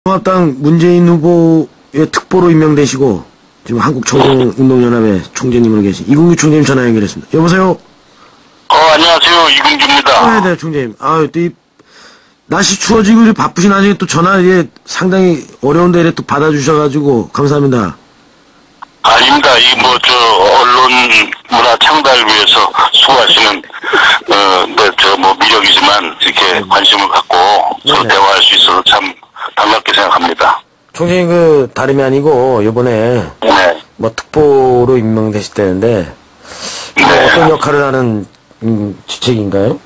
통합당 문재인 후보의 특보로 임명되시고 지금 한국총운동연합의 총재님으로 계신 이근규 총재님 전화 연결했습니다. 여보세요? 안녕하세요. 이근규입니다. 네, 총재님. 또 이 날씨 추워지고 바쁘신 나중에 또 전화 상당히 어려운데 이래 또 받아주셔가지고 감사합니다. 아닙니다. 언론 문화 창달을 위해서 수고하시는, 미력이지만 이렇게 관심을 갖고 서로 대화할 수 있어서 참 반갑게 생각합니다. 총재님 다름이 아니고 요번에 특보로 임명되셨다는데 어떤 역할을 하는 직책인가요?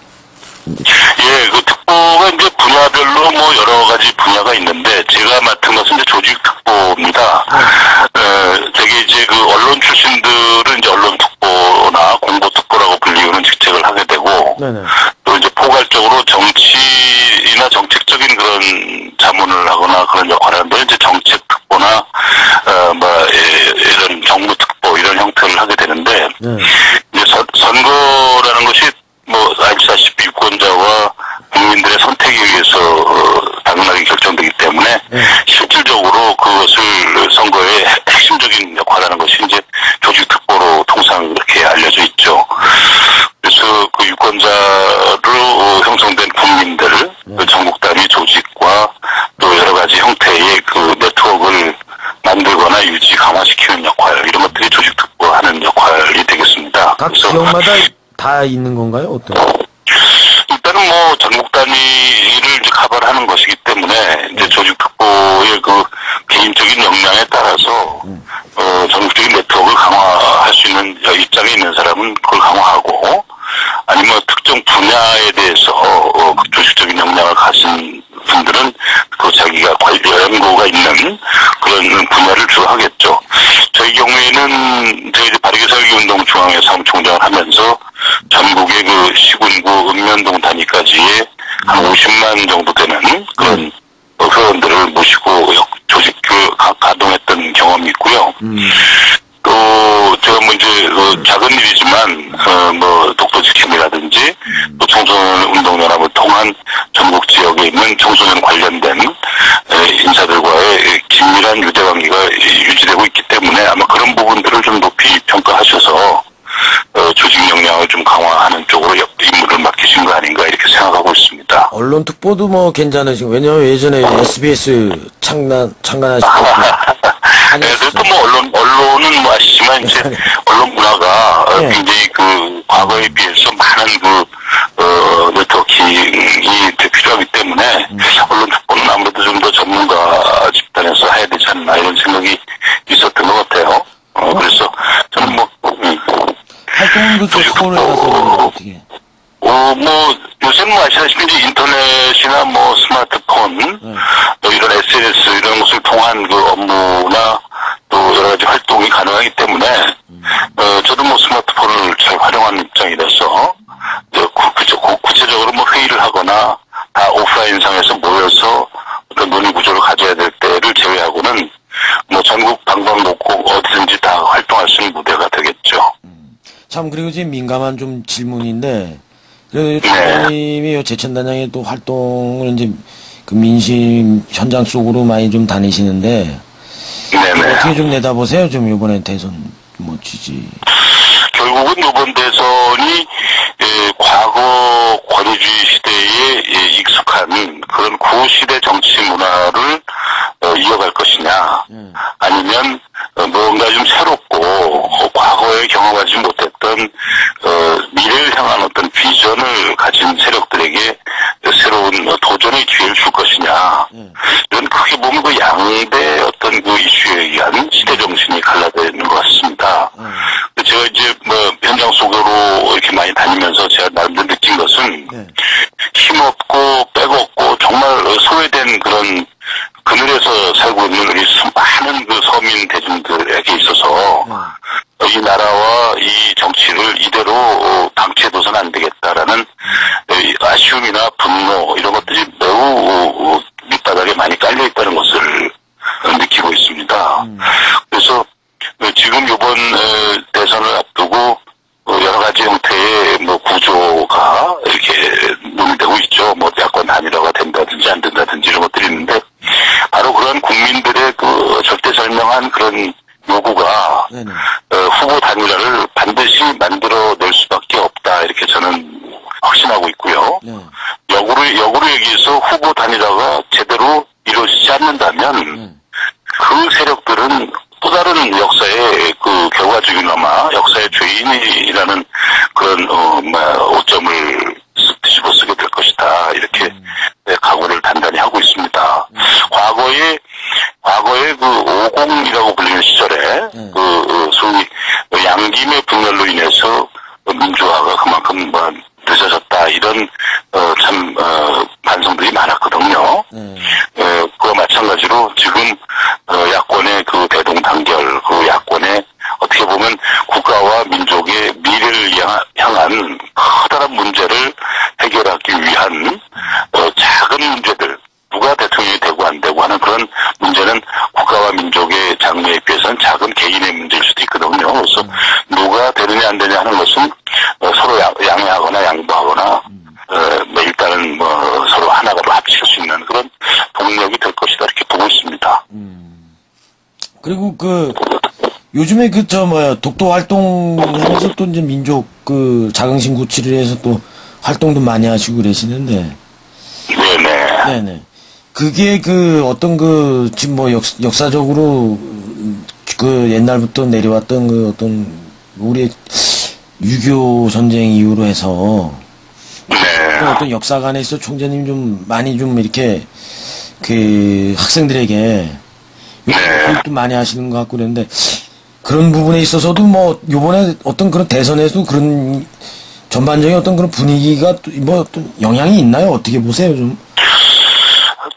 예, 특보가 이제 분야별로 여러 가지 분야가 있는데 제가 맡은 것은 이제 조직특보입니다. 되게 이제 언론 출신들은 이제 언론특보나 공보특보라고 불리우는 직책을 하게 되고 또 이제 포괄적으로 정치나 정책적인 그런 자문을 하거나 그런 역할을 하는데 이제 정책특보나 이런 정무특보 이런 형태를 하게 되는데 이제 선거라는 것이 알다시피 유권자와 국민들의 선택에 의해서 당연하게 결정되기 때문에 실질적으로 그것을 선거의 핵심적인 역할을 하는 것이 이제 조직특보로 통상 그렇게 알려져 있죠. 그래서 그 유권자로 형성된 국민들, 전국 단위 조직과 또 여러 가지 형태의 그 네트워크를 만들거나 유지, 강화시키는 역할, 이런 것들이 조직특보가 하는 역할이 되겠습니다. 각 지역마다 다 있는 건가요? 일단은 전국 단위를 이제 커버를 하는 것이기 때문에 이제 조직특보의 그 개인적인 역량에 따라서 전국적인 네트워크를 강화할 수 있는 입장에 있는 사람은 그걸 강화하고 아니면 특정 분야에 대해서 조직적인 역량을 가진 분들은 자기가 연구가 있는 그런 분야를 주로 하겠죠. 저희 경우에는 저희 바르게 살기 운동 중앙회 사무총장을 하면서 전국의 시군구 읍면동 단위까지의 한 50만 정도 되는 그런 회원들을 모시고 조직을 가동했던 경험이 있고요. 또 제가 작은 일이지만 독도지킴이라든지 또 청소년운동연합을 통한 전국 지역에 있는 청소년 관련된 인사들과의 긴밀한 유대관계가 유지되고 있기 때문에 아마 그런 부분들을 좀 높이 평가하셔서 조직 역량을 좀 강화하는 쪽으로 임무를 맡기신 거 아닌가 이렇게 생각하고 있습니다. 언론 특보도 괜찮으시고 왜냐면 예전에 SBS 창간하실 때 그래도 언론은 아시지만 이제 언론 문화가 굉장히 과거에 비해서 많은 네트워킹이 필요하기 때문에 언론 특보는 아무래도 좀 더 전문가 집단에서 해야 되지 않나 이런 생각이 있었던 것 같아요. 그래서 저는 활동도 특보를 해서 어떻게? 요새는 아시다시피 이제 인터넷이나 스마트폰, 이런 SNS 이런 것을 통한 업무나 또 여러 가지 활동이 가능하기 때문에, 저도 스마트폰을 잘 활용하는 입장이라서, 구체적으로 회의를 하거나 다 오프라인상에서 모여서 어떤 논의 구조를 가져야 될 때를 제외하고는 전국 방방곡곡 어디든지 다 활동할 수 있는 무대가 되겠죠. 참, 그리고 지금 민감한 좀 질문인데, 그래도 총장님이 제천단장의 또 활동을 이제 민심 현장 속으로 많이 좀 다니시는데, 어떻게 좀 내다보세요? 좀 이번에 대선 지지. 결국은 이번 대선이 과거 권위주의 시대에 익숙한 그런 구시대 정치 문화를 이어갈 것이냐, 아니면 뭔가 좀 새롭고 과거에 경험하지 못했던 미래를 향한 어떤 비전을 가진 세력들에게 새로운 도전의 기회를 줄 것이냐. 이건 크게 보면 양대 어떤 이슈에 의한 시대 정신이 갈라되는 것 같습니다. 제가 이제 현장 속으로 이렇게 많이 다니면서 제가 나름대로 느낀 것은 힘없고 백없고 정말 소외된 그런 그늘에서 살고 있는 우리 많은 서민 대중들에게 있어서 이 나라와 이 정치를 이대로 방치해둬서는 안 되겠다라는 아쉬움이나 분노 이런 것들이 매우 밑바닥에 많이 깔려있다는 것을 느끼고 있습니다. 그래서 지금 이번 대선을 앞두고 여러 가지 형태의 구조가 이렇게 논의되고 있죠. 야권 단일화가 된다든지 안 된다든지 이런 것들이 있는데 바로 절명한 그런 요구가 네네. 후보 단일화를 반드시 만들어낼 수밖에 없다 이렇게 저는 확신하고 있고요. 네. 역으로 얘기해서 후보 단일화가 제대로 이루어지지 않는다면 그 세력들은 또 다른 역사의 그 결과적이나마 역사의 죄인이라는 그런 오점을 뒤집어 쓰게 될 것이다 이렇게 각오를 단단히 하고 있습니다. 과거에 그 50이라고 불리는 시절에 그 소위 양김의 분열로 인해서 민주화가 그만큼 늦어졌다 이런 반성들이 많았거든요. 그와 마찬가지로 지금 야권의 그 대동단결, 그 야권의 어떻게 보면 국가와 민족의 미래를 향한 커다란 문제를 해결하기 위한 작은 문제들, 누가 대통령이 되고 안 되고 하는 그런 문제는 국가와 민족의 장래에 비해서는 작은 개인의 문제일 수도 있거든요. 그래서 누가 되느냐 안 되느냐 하는 것은 서로 양해하거나 양보하거나 일단은 서로 하나로 합칠 수 있는 그런 동력이 될 것이다 이렇게 보고 있습니다. 그리고 요즘에 독도 활동하면서 또 이제 민족 자긍심 구취를 해서 또 활동도 많이 하시고 그러시는데. 네네. 그게 지금 역사적으로 옛날부터 내려왔던 우리의 6.25 전쟁 이후로 해서 또 어떤 역사관에서 총재님 좀 많이 좀 이렇게 학생들에게 교육도 많이 하시는 것 같고 그랬는데 그런 부분에 있어서도 요번에 어떤 그런 대선에도 그런 전반적인 어떤 그런 분위기가 어떤 영향이 있나요? 어떻게 보세요, 좀?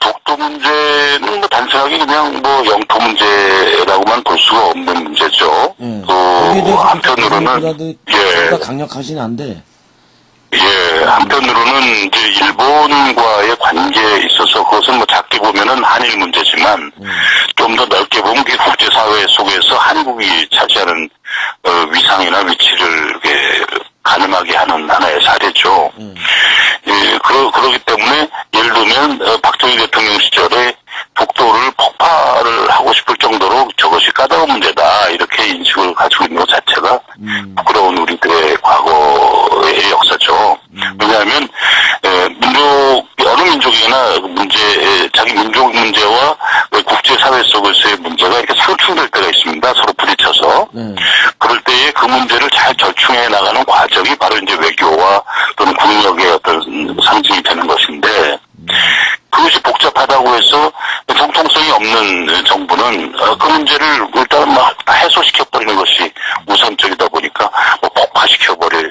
독도 문제는 단순하게 그냥 영토 문제라고만 볼 수가 없는 문제죠. 거기에 대해서 한편으로는 보다 강력하진 않은데. 한편으로는 이제 일본과의 관계에 있어서 그것은 작게 보면은 한일 문제지만 좀 더 넓게 보면 국제사회 속에서 한국이 차지하는 위상이나 위치를 가늠하게 하는 하나의 사례죠. 그러기 때문에 예를 들면 박정희 대통령 시절에 독도를 폭파를 하고 싶을 정도로 저것이 까다로운 문제다 이렇게 인식을 가지고 있는 것 자체가 부끄러운 우리들의 과거의 역사죠. 왜냐하면 어느 민족이나 자기 민족 문제와 국제사회 속에서의 문제가 이렇게 상충될 때가 있습니다. 서로 부딪혀서. 그럴 때에 그 문제를 잘 절충해 나가는 과정이 바로 이제 외교와 또는 국력의 어떤 상징이 되는 것인데 그것이 복잡하다고 해서 정통성이 없는 정부는 그 문제를 일단 해소시켜버리는 것이 우선적이다 보니까 폭파시켜버렸으면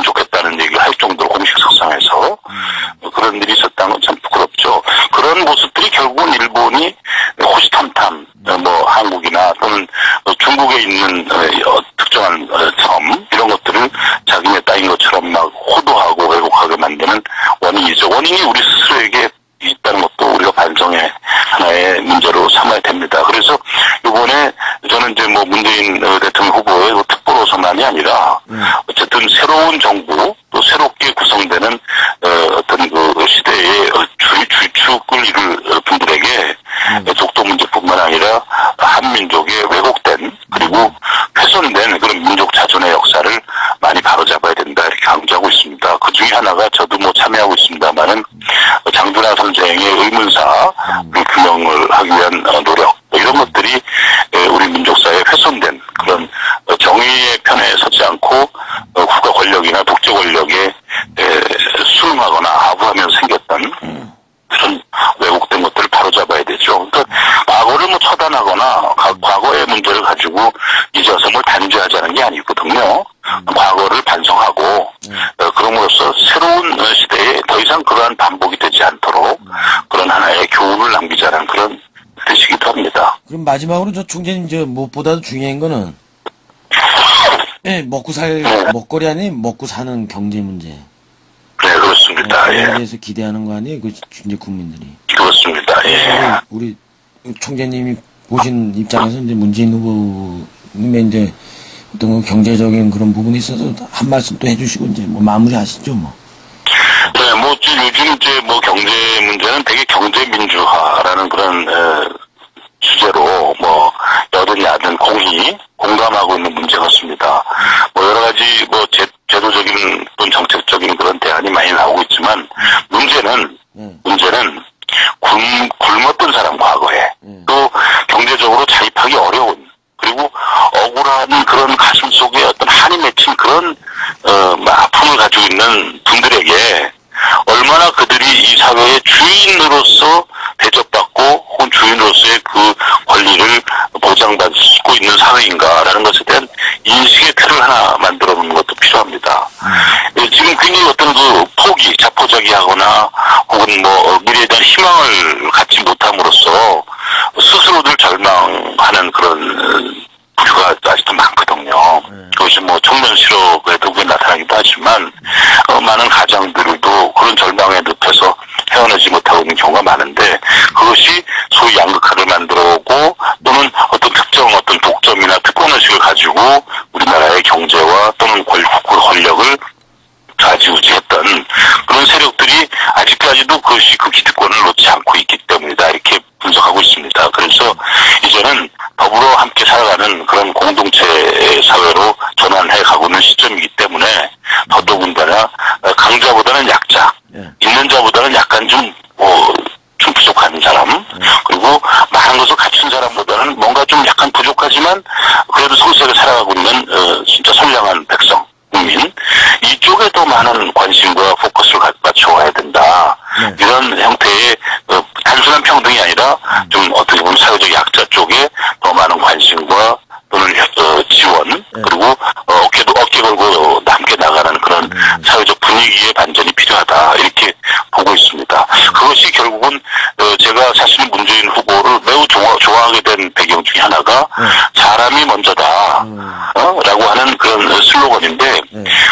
좋겠다는 얘기를 할 정도로 공식 석상에서 그런 일이 있었다는 건 참 부끄럽죠. 그런 모습들이 결국은 일본이 호시탐탐 한국이나 또는 중국에 있는 특정한 섬 이런 것들을 자기네 땅인 것처럼 호도하고 왜곡하게 만드는 원인이죠. 원인이 우리 스스로에게 있다는 것도 우리가 반성의 하나의 문제로 삼아야 됩니다. 그래서 이번에 저는 이제 문재인 대통령 후보의 특보로서만이 아니라 어쨌든 새로운 정부 또 새롭게 구성되는 어떤 시대의 주축을 이룰 분들에게 독도 문제뿐만 아니라 한민족의 왜곡된 그리고 훼손된 그런 민족 자존의 역사를 많이 바로잡아야 된다 이렇게 강조하고 있습니다. 그 중에 하나가 저도 참여하고 있습니다만은 장준하 선생의 의문사 규명을 하기 위한 노력 이런 것들이 우리 민족사에 훼손된 그런 정의의 편에 서지 않고 국가 권력이나 독재 권력에 수능하거나 아부하면 생겼던 그런 왜곡된 것들을 바로잡아야 되죠. 그러니까 과거를 처단하거나 과거의 문제를 가지고 이제 와서 뭘 단죄하자는 게 아니거든요. 과거를 반성하고 그럼으로써 새로운 시대에 더 이상 그러한 반복이 되지 않도록 그런 하나의 교훈을 남기자는 그런 뜻이기도 합니다. 그럼 마지막으로 총재님 무엇보다도 중요한 거는 먹거리 아닌 먹고 사는 경제 문제. 네, 그렇습니다. 그에 대해서 기대하는 거 아니에요? 이제 국민들이. 그렇습니다. 우리 총재님이 보신 입장에서 이제 문재인 후보님의 이제 어떤 경제적인 그런 부분이 있어서 한 말씀 또 해주시고 이제 마무리 하시죠, 네, 요즘 경제 문제는 되게 경제 민주화라는 그런 주제로 공감하고 있는 문제 같습니다. 뭐 여러 가지 뭐 제도적인 또는 정책적인 그런 대안이 많이 나오고 있지만 문제는 굶었던 사람 과거에 또 경제적으로 자립하기 어려운 그리고 억울한 그런 가슴 속에 어떤 한이 맺힌 그런 아픔을 가지고 있는 분들에게 얼마나 그들이 이 사회의 주인으로서 대접받고 혹은 주인으로서의 그 권리를 보장받고 있는 사회인가라는 것에 대한 인식의 틀을 하나 만들어 놓는 것도 필요합니다. 지금 굉장히 어떤 그 포기, 자포자기하거나 혹은 뭐 미래에 대한 희망을 갖지 못함으로써 스스로들 절망하는 그런 부류가 아직도 많거든요. 그것이 뭐 청년 실업에도 나타나기도 하지만 많은 가장들도 그런 절망의 늪에서 헤어나지 못하고 있는 경우가 많은데 그것이 소위 양극화를 만들어 오고 또는 어떤 특정 어떤 독점이나 특권의식을 가지고 우리나라의 경제와 또는 권력을 좌지우지했던 그런 세력들이 아직까지도 그것이 그 기득권을 놓지 않고 있기 때문이다 이렇게 분석하고 있습니다. 그래서 이제는 더불어 함께 살아가는 그런 공동체 사회로 전환해 가고 있는 시점이기 때문에 더더군다나 강자보다는 약자, 있는 자보다는 약간 좀 부족한 사람, 그리고 많은 것을 갖춘 사람보다는 뭔가 좀 약간 부족하지만 그래도 성실하게 살아가고 있는 진짜 선량한 백성, 국민 이쪽에 더 많은 관심과 포커스를 맞춰와야 된다. 이런 형태의 단순한 평등이 아니라 좀 어떻게 보면 사회적 약자 쪽에 더 많은 관심과 또는 지원 그리고 어깨 걸고 함께 나가는 그런 사회적 분위기의 반전이 필요하다 이렇게 보고 있습니다. 그것이 결국은 제가 사실 문재인 후보를 매우 좋아하게 된 배경 중에 하나가 사람이 먼저다 라고 하는 그런 슬로건인데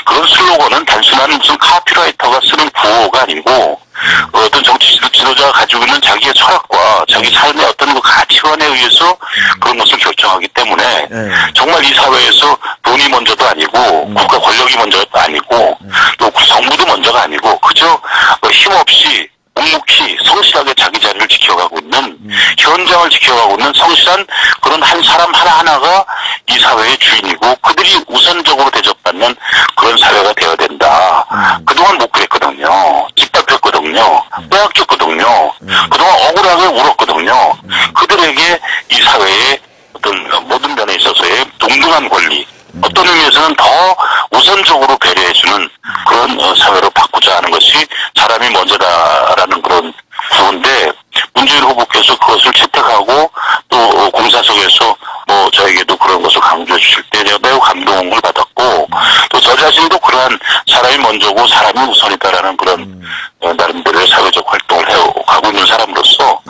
그런 슬로건은 단순한 무슨 카피라이터가 쓰는 구호가 아니고 어떤 정치 지도자가 가지고 있는 자기의 철학과 자기 삶의 어떤 그 가치관에 의해서 그런 것을 결정하기 때문에 정말 이 사회에서 돈이 먼저도 아니고 국가 권력이 먼저도 아니고 또 정부도 먼저가 아니고 그저 힘없이 묵묵히 성실하게 자기 자리를 지켜가고 있는 현장을 지켜가고 있는 성실한 그런 한 사람 하나하나가 이 사회의 주인이고 그들이 우선적으로 대접받는 그런 사회가 되어야 된다. 그동안 못 그랬거든요. 집답했거든요. 빼앗겼거든요. 그동안 억울하게 울었거든요. 그들에게 이 사회의 어떤 모든 면에 있어서의 동등한 권리 어떤 의미에서는 더 우선적으로 배려해주는 그런 사회로 바꾸자 하는 것이 사람이 먼저다라는 그런 구호인데 문재인 후보께서 그것을 채택하고 또 공사석에서 뭐 저에게도 그런 것을 강조해 주실 때 제가 매우 감동을 받았고 또 저 자신도 그러한 사람이 먼저고 사람이 우선이다라는 그런 나름대로의 사회적 활동을 해가고 있는 사람으로서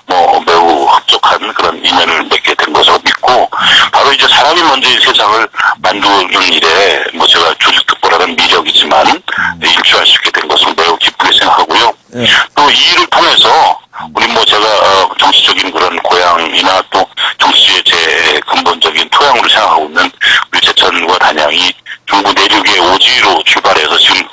뭐 매우 흡족한 그런 인연을 맺게 된 것으로 믿고 바로 이제 사람이 먼저 이 세상을 만드는 일에 뭐 제가 조직특보라는 미력이지만 일조할 수 있게 된 것을 매우 기쁘게 생각하고요. 또 이 일을 통해서 우리 뭐 제가 정치적인 그런 고향이나 또 정치의 제 근본적인 토양으로 생각하고 있는 우리 제천과 단양이 중부 내륙의 오지로 출발해서 지금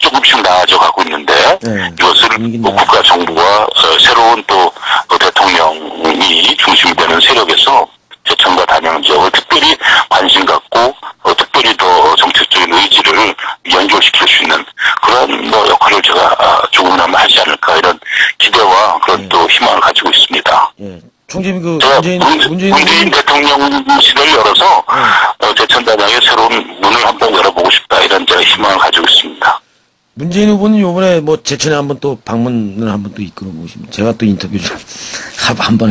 조금씩 나아져 가고 있는데 이것을 국가 정부와 새로운 또 대통령이 중심이 되는 세력에서 제천과 단양 지역을 특별히 관심 갖고 특별히 더 정책적인 의지를 연결시킬 수 있는 그런 뭐 역할을 제가 조금이나마 하지 않을까 이런 기대와 그런 또 희망을 가지고 있습니다. 총재님 문재인 대통령 시대를 열어서 제천 단양의 새로운 문을 한번 열어보고 싶다 이런 제가 희망을 가지고 있습니다. 문재인 후보는 요번에 뭐 제천에 한번 또 방문을 한번 또 이끌어 보시면 제가 또 인터뷰 좀 한번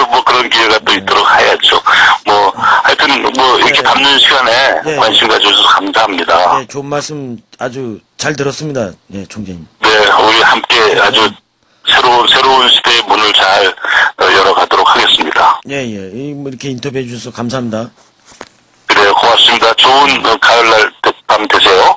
뭐 그런 기회가 또 있도록 해야죠. 뭐 하여튼 뭐 이렇게 담는 시간에 관심 가져주셔서 감사합니다. 네, 좋은 말씀 아주 잘 들었습니다. 네, 총재님. 네, 우리 함께 아주 새로운 시대의 문을 잘 열어가도록 하겠습니다. 예. 뭐 이렇게 인터뷰해 주셔서 감사합니다. 그래요, 고맙습니다. 좋은 가을날 밤 되세요.